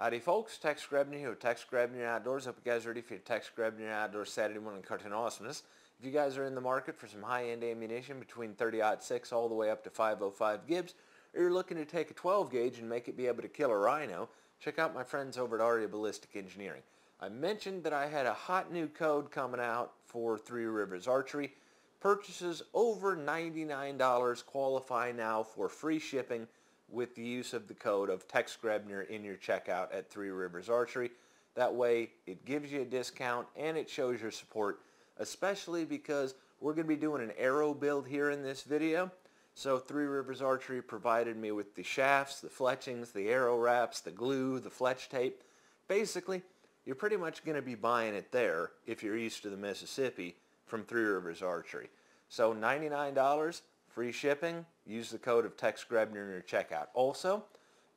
Howdy folks, Tex Grebner here with Tex Grebner Outdoors. Hope you guys are ready for your Tex Grebner Outdoors Saturday morning cartoon awesomeness. If you guys are in the market for some high-end ammunition between 30-06 all the way up to 505 Gibbs, or you're looking to take a 12 gauge and make it be able to kill a rhino, check out my friends over at Archery Ballistic Engineering. I mentioned that I had a hot new code coming out for Three Rivers Archery. Purchases over $99 qualify now for free shipping with the use of the code of Tex Grebner in your checkout at Three Rivers Archery. That way it gives you a discount and it shows your support, especially because we're going to be doing an arrow build here in this video. So Three Rivers Archery provided me with the shafts, the fletchings, the arrow wraps, the glue, the fletch tape. Basically, you're pretty much going to be buying it there if you're east of the Mississippi from Three Rivers Archery. So $99, free shipping. Use the code of Tex Grebner in your checkout. Also,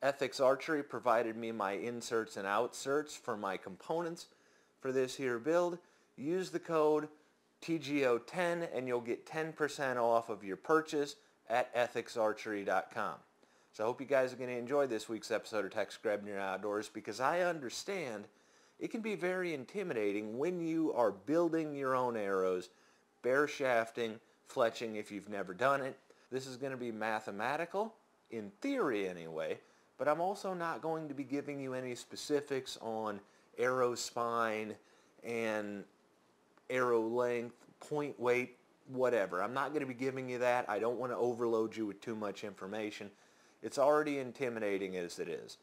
Ethics Archery provided me my inserts and outserts for my components for this here build. Use the code TGO10 and you'll get 10% off of your purchase at ethicsarchery.com. So I hope you guys are going to enjoy this week's episode of Tex Grebner Outdoors, because I understand it can be very intimidating when you are building your own arrows, bare shafting, fletching if you've never done it. This is going to be mathematical, in theory anyway, but I'm also not going to be giving you any specifics on arrow spine and arrow length, point weight, whatever. I'm not going to be giving you that. I don't want to overload you with too much information. It's already intimidating as it is.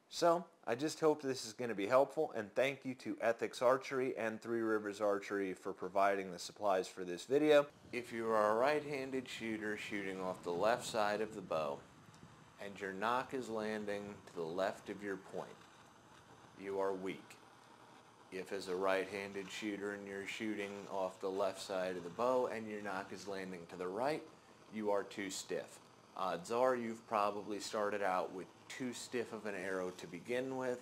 So, I just hope this is going to be helpful, and thank you to Ethics Archery and Three Rivers Archery for providing the supplies for this video. If you are a right-handed shooter shooting off the left side of the bow, and your nock is landing to the left of your point, you are weak. If as a right-handed shooter and you're shooting off the left side of the bow and your nock is landing to the right, you are too stiff. Odds are you've probably started out with too stiff of an arrow to begin with,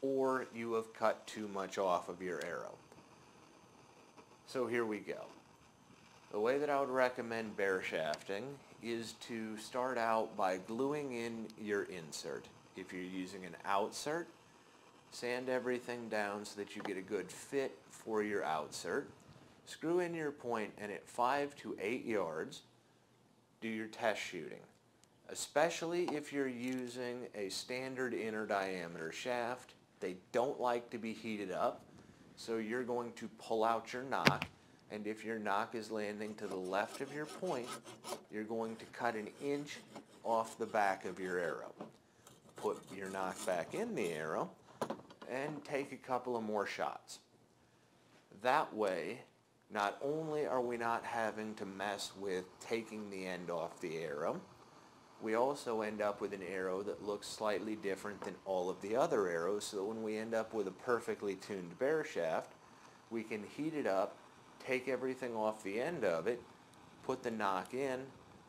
or you have cut too much off of your arrow. So here we go. The way that I would recommend bare shafting is to start out by gluing in your insert. If you're using an outsert, sand everything down so that you get a good fit for your outsert. Screw in your point, and at 5 to 8 yards, do your test shooting. Especially if you're using a standard inner diameter shaft, they don't like to be heated up, so you're going to pull out your nock, and if your nock is landing to the left of your point, you're going to cut an inch off the back of your arrow. Put your nock back in the arrow and take a couple of more shots. That way, not only are we not having to mess with taking the end off the arrow, we also end up with an arrow that looks slightly different than all of the other arrows, so that when we end up with a perfectly tuned bare shaft, we can heat it up, take everything off the end of it, put the nock in,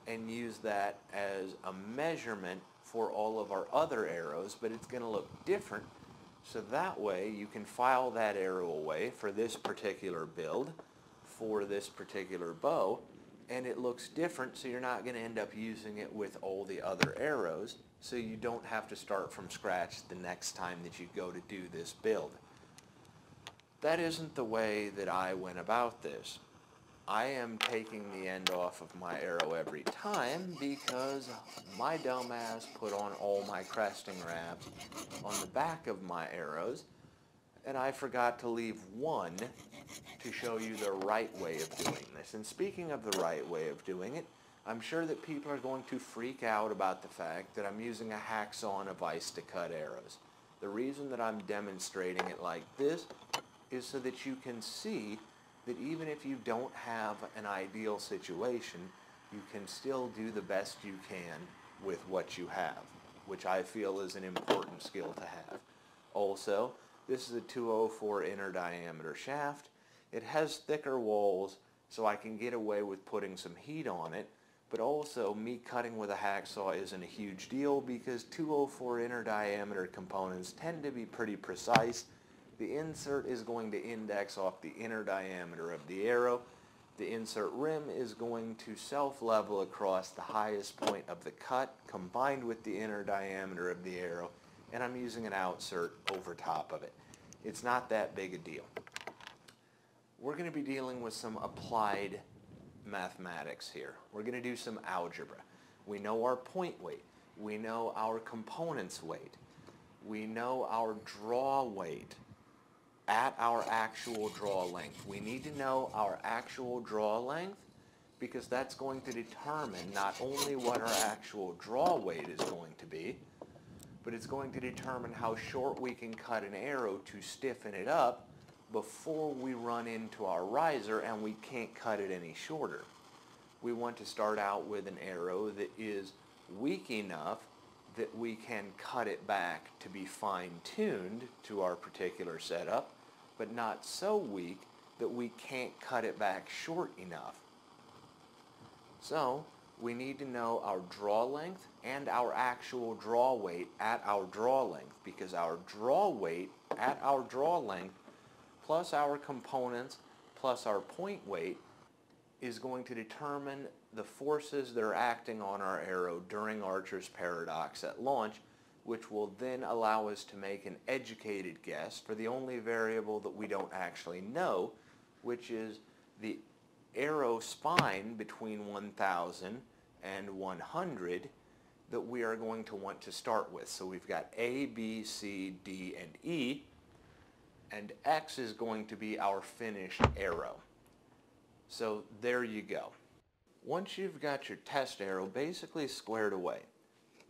and use that as a measurement for all of our other arrows, but it's going to look different, so that way you can file that arrow away for this particular build, for this particular bow, and it looks different, so you're not going to end up using it with all the other arrows, so you don't have to start from scratch the next time that you go to do this build. That isn't the way that I went about this. I am taking the end off of my arrow every time because my dumbass put on all my cresting wraps on the back of my arrows, and I forgot to leave one to show you the right way of doing this. And speaking of the right way of doing it, I'm sure that people are going to freak out about the fact that I'm using a hacksaw and a vise to cut arrows. The reason that I'm demonstrating it like this is so that you can see that even if you don't have an ideal situation, you can still do the best you can with what you have, which I feel is an important skill to have. Also, this is a 204 inner diameter shaft. It has thicker walls, so I can get away with putting some heat on it, but also me cutting with a hacksaw isn't a huge deal because 204 inner diameter components tend to be pretty precise. The insert is going to index off the inner diameter of the arrow. The insert rim is going to self-level across the highest point of the cut combined with the inner diameter of the arrow, and I'm using an outsert over top of it. It's not that big a deal. We're going to be dealing with some applied mathematics here. We're going to do some algebra. We know our point weight. We know our components weight. We know our draw weight at our actual draw length. We need to know our actual draw length because that's going to determine not only what our actual draw weight is going to be, but it's going to determine how short we can cut an arrow to stiffen it up before we run into our riser and we can't cut it any shorter. We want to start out with an arrow that is weak enough that we can cut it back to be fine-tuned to our particular setup, but not so weak that we can't cut it back short enough. So we need to know our draw length and our actual draw weight at our draw length, because our draw weight at our draw length plus our components plus our point weight is going to determine the forces that are acting on our arrow during Archer's paradox at launch, which will then allow us to make an educated guess for the only variable that we don't actually know, which is the arrow spine between 1,000 and 100 that we are going to want to start with. So we've got A, B, C, D, and E, and X is going to be our finished arrow. So there you go. Once you've got your test arrow basically squared away,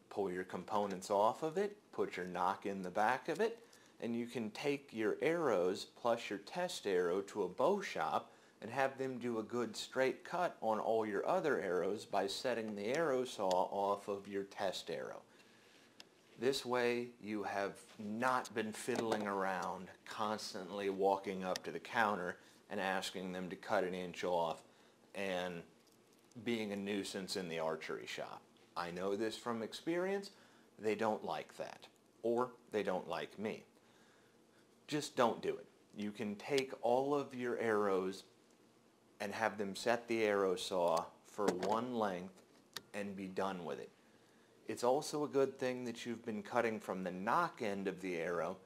pull your components off of it, put your nock in the back of it, and you can take your arrows plus your test arrow to a bow shop and have them do a good straight cut on all your other arrows by setting the arrow saw off of your test arrow. This way you have not been fiddling around, constantly walking up to the counter and asking them to cut an inch off and being a nuisance in the archery shop. I know this from experience. They don't like that, or they don't like me. Just don't do it. You can take all of your arrows and have them set the arrow saw for one length and be done with it. It's also a good thing that you've been cutting from the nock end of the arrow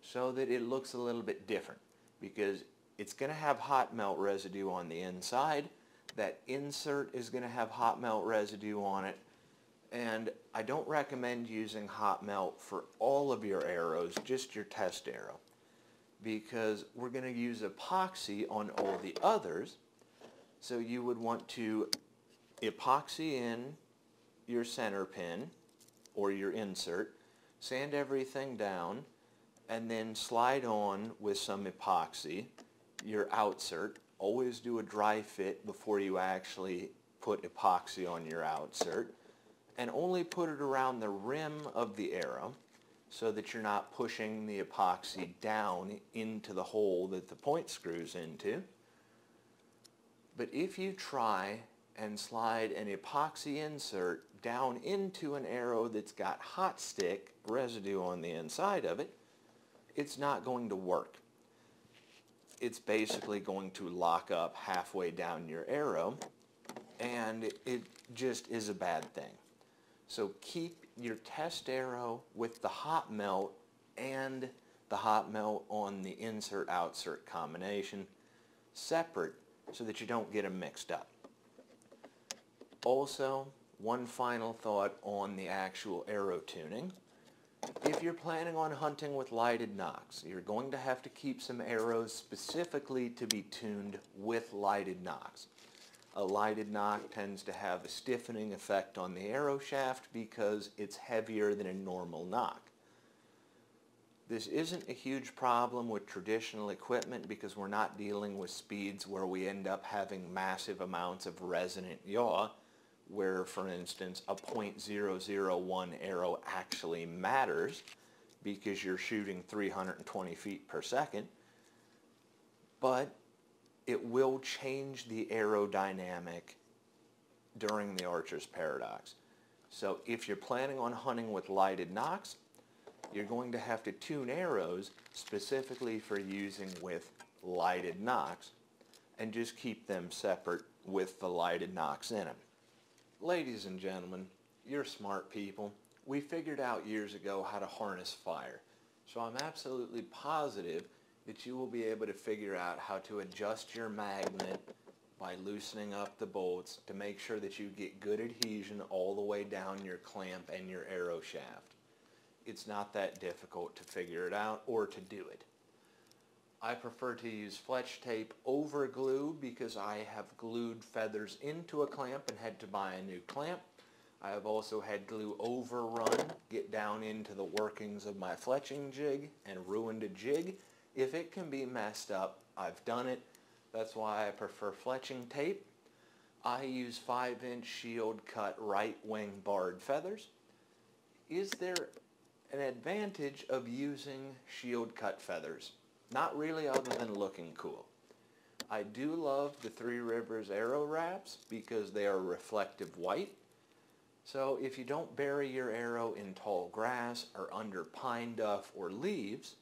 so that it looks a little bit different, because it's going to have hot melt residue on the inside. That insert is going to have hot melt residue on it, and I don't recommend using hot melt for all of your arrows, just your test arrow, because we're going to use epoxy on all the others. So you would want to epoxy in your center pin or your insert, sand everything down, and then slide on with some epoxy your outsert. Always do a dry fit before you actually put epoxy on your outsert, and only put it around the rim of the arrow so that you're not pushing the epoxy down into the hole that the point screws into. But if you try and slide an epoxy insert down into an arrow that's got hot stick residue on the inside of it, it's not going to work. It's basically going to lock up halfway down your arrow, and it just is a bad thing. So keep your test arrow with the hot melt and the hot melt on the insert-outsert combination separate so that you don't get them mixed up. Also, one final thought on the actual arrow tuning. If you're planning on hunting with lighted nocks, you're going to have to keep some arrows specifically to be tuned with lighted nocks. A lighted nock tends to have a stiffening effect on the arrow shaft because it's heavier than a normal nock. This isn't a huge problem with traditional equipment because we're not dealing with speeds where we end up having massive amounts of resonant yaw, where, for instance, a .001 arrow actually matters because you're shooting 320 feet per second, but it will change the aerodynamic during the archer's paradox. So if you're planning on hunting with lighted nocks, you're going to have to tune arrows specifically for using with lighted nocks, and just keep them separate with the lighted nocks in them. Ladies and gentlemen, you're smart people. We figured out years ago how to harness fire. So I'm absolutely positive that you will be able to figure out how to adjust your magnet by loosening up the bolts to make sure that you get good adhesion all the way down your clamp and your arrow shaft. It's not that difficult to figure it out or to do it. I prefer to use fletch tape over glue because I have glued feathers into a clamp and had to buy a new clamp. I have also had glue overrun, get down into the workings of my fletching jig and ruined a jig. If it can be messed up, I've done it. That's why I prefer fletching tape. I use 5-inch shield cut right wing barred feathers. Is there an advantage of using shield cut feathers? Not really, other than looking cool. I do love the Three Rivers arrow wraps because they are reflective white. So if you don't bury your arrow in tall grass or under pine duff or leaves,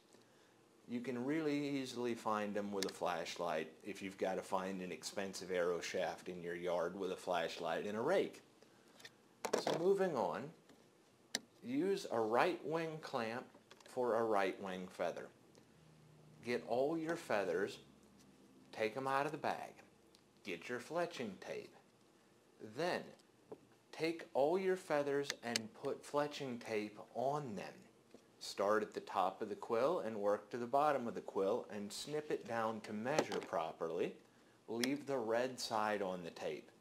you can really easily find them with a flashlight if you've got to find an expensive arrow shaft in your yard with a flashlight and a rake. So moving on, use a right wing clamp for a right wing feather. Get all your feathers, take them out of the bag, get your fletching tape. Then take all your feathers and put fletching tape on them. Start at the top of the quill and work to the bottom of the quill and snip it down to measure properly. Leave the red side on the tape.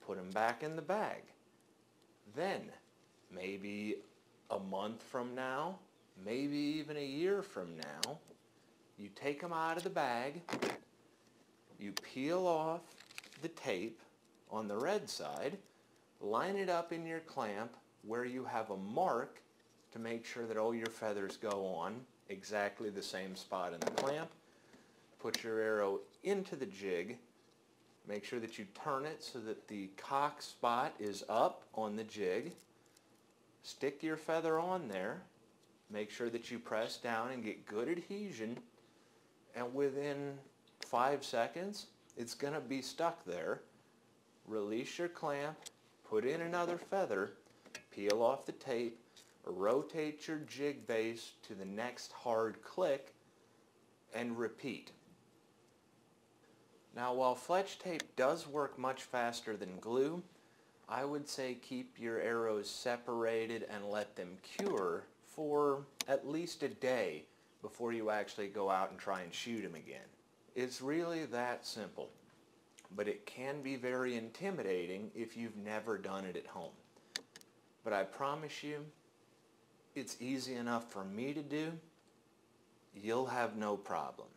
Put them back in the bag. Then, maybe a month from now, maybe even a year from now, you take them out of the bag, you peel off the tape on the red side, line it up in your clamp where you have a mark to make sure that all your feathers go on exactly the same spot in the clamp. Put your arrow into the jig. Make sure that you turn it so that the cock spot is up on the jig. Stick your feather on there. Make sure that you press down and get good adhesion. And within 5 seconds, it's going to be stuck there. Release your clamp, put in another feather, peel off the tape, rotate your jig base to the next hard click, and repeat. Now, while fletch tape does work much faster than glue, I would say keep your arrows separated and let them cure for at least a day before you actually go out and try and shoot them again. It's really that simple, but it can be very intimidating if you've never done it at home. But I promise you, it's easy enough for me to do. You'll have no problem.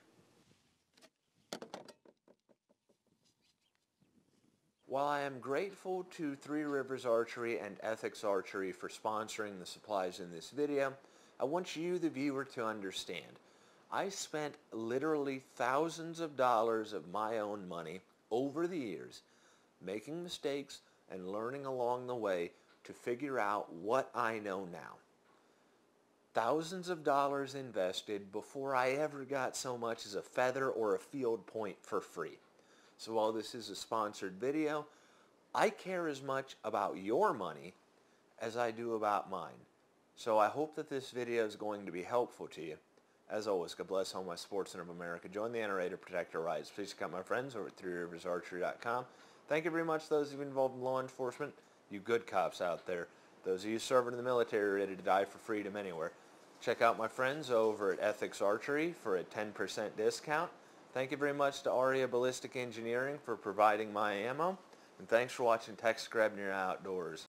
While I am grateful to Three Rivers Archery and Ethics Archery for sponsoring the supplies in this video, I want you, the viewer, to understand. I spent literally thousands of dollars of my own money over the years making mistakes and learning along the way to figure out what I know now. Thousands of dollars invested before I ever got so much as a feather or a field point for free. So while this is a sponsored video, I care as much about your money as I do about mine. So I hope that this video is going to be helpful to you. As always, God bless all my sportsmen of America. Join the NRA to protect our rights. Please check out my friends over at threeriversarchery.com. Thank you very much, those of you involved in law enforcement, you good cops out there. Those of you serving in the military ready to die for freedom anywhere. Check out my friends over at Ethics Archery for a 10% discount. Thank you very much to Aria Ballistic Engineering for providing my ammo. And thanks for watching Tex Grebner Outdoors.